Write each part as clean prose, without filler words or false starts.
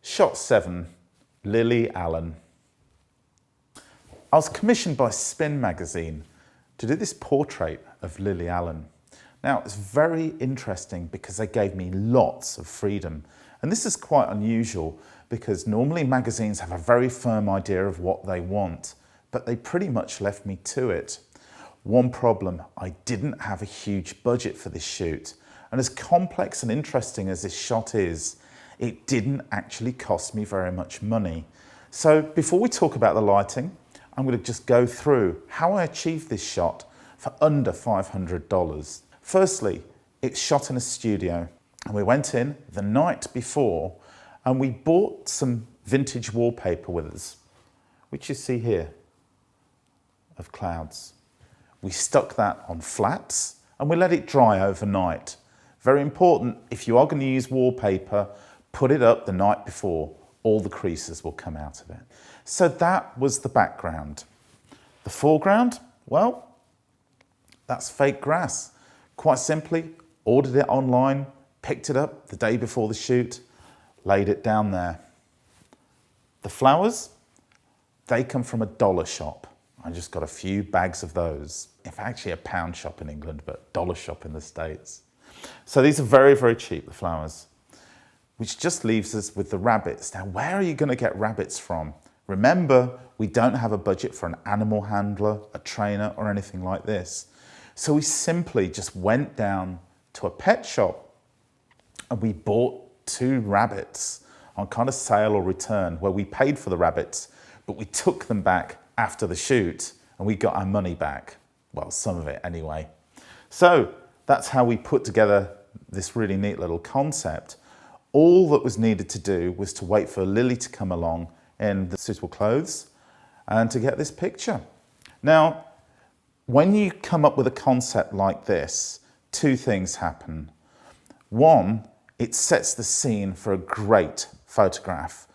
Shot 7, Lily Allen. I was commissioned by Spin magazine to do this portrait of Lily Allen. Now, it's very interesting because they gave me lots of freedom. And this is quite unusual because normally magazines have a very firm idea of what they want, but they pretty much left me to it. One problem, I didn't have a huge budget for this shoot. And as complex and interesting as this shot is, it didn't actually cost me very much money. So before we talk about the lighting, I'm going to just go through how I achieved this shot for under $500. Firstly, it's shot in a studio, and we went in the night before and we bought some vintage wallpaper with us, which you see here, of clouds. We stuck that on flats and we let it dry overnight. Very important, if you are going to use wallpaper, put it up the night before, all the creases will come out of it. So that was the background. The foreground, well, that's fake grass. Quite simply, ordered it online, picked it up the day before the shoot, laid it down there. The flowers, they come from a dollar shop. I just got a few bags of those. In fact, actually a pound shop in England, but dollar shop in the States. So these are very, very cheap, the flowers, which just leaves us with the rabbits. Now, where are you going to get rabbits from? Remember, we don't have a budget for an animal handler, a trainer, or anything like this. So we simply just went down to a pet shop and we bought 2 rabbits on kind of sale or return, where we paid for the rabbits, but we took them back after the shoot and we got our money back. Well, some of it anyway. So that's how we put together this really neat little concept. All that was needed to do was to wait for Lily to come along in the suitable clothes and to get this picture. Now, when you come up with a concept like this, 2 things happen. One, it sets the scene for a great photograph.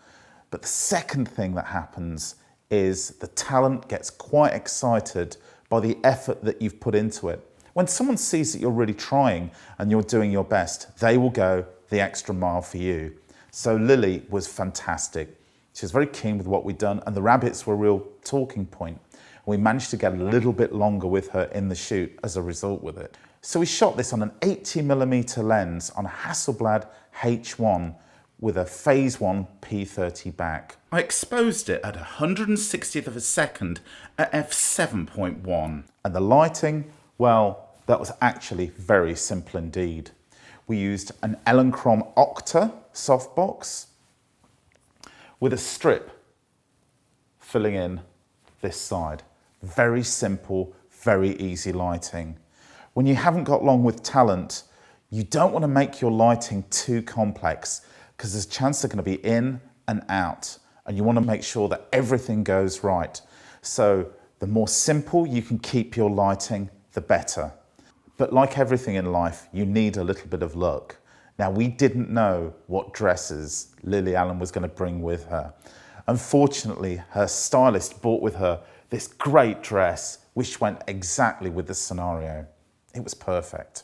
But the second thing that happens is the talent gets quite excited by the effort that you've put into it. When someone sees that you're really trying and you're doing your best, they will go the extra mile for you. So Lily was fantastic. She was very keen with what we'd done, and the rabbits were a real talking point. We managed to get a little bit longer with her in the shoot as a result with it. So we shot this on an 80mm lens on a Hasselblad H1 with a phase 1 P30 back. I exposed it at 160th of a second at f7.1. And the lighting, well, that was actually very simple indeed. We used an Elinchrom Octa softbox with a strip filling in this side. Very simple, very easy lighting. When you haven't got long with talent, you don't want to make your lighting too complex because there's a chance they're going to be in and out, and you want to make sure that everything goes right. So the more simple you can keep your lighting, the better. But like everything in life, you need a little bit of luck. Now, we didn't know what dresses Lily Allen was going to bring with her. Unfortunately, her stylist brought with her this great dress, which went exactly with the scenario. It was perfect.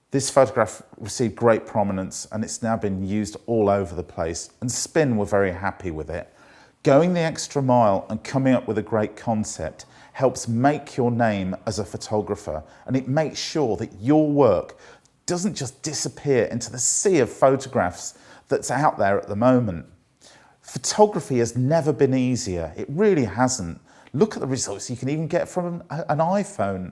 This photograph received great prominence and it's now been used all over the place, and Spin were very happy with it. Going the extra mile and coming up with a great concept helps make your name as a photographer, and it makes sure that your work doesn't just disappear into the sea of photographs that's out there at the moment. Photography has never been easier. It really hasn't. Look at the results you can even get from an iPhone.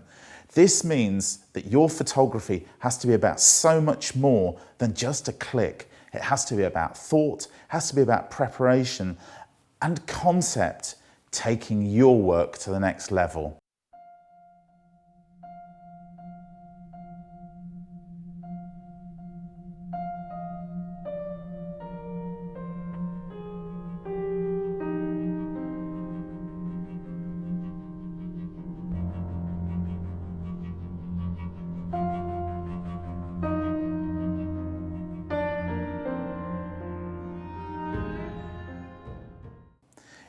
This means that your photography has to be about so much more than just a click. It has to be about thought, it has to be about preparation and concept, taking your work to the next level.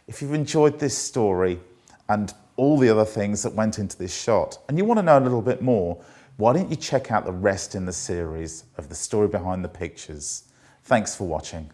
If you've enjoyed this story and all the other things that went into this shot, and you want to know a little bit more, why don't you check out the rest in the series of The Story Behind the Pictures? Thanks for watching.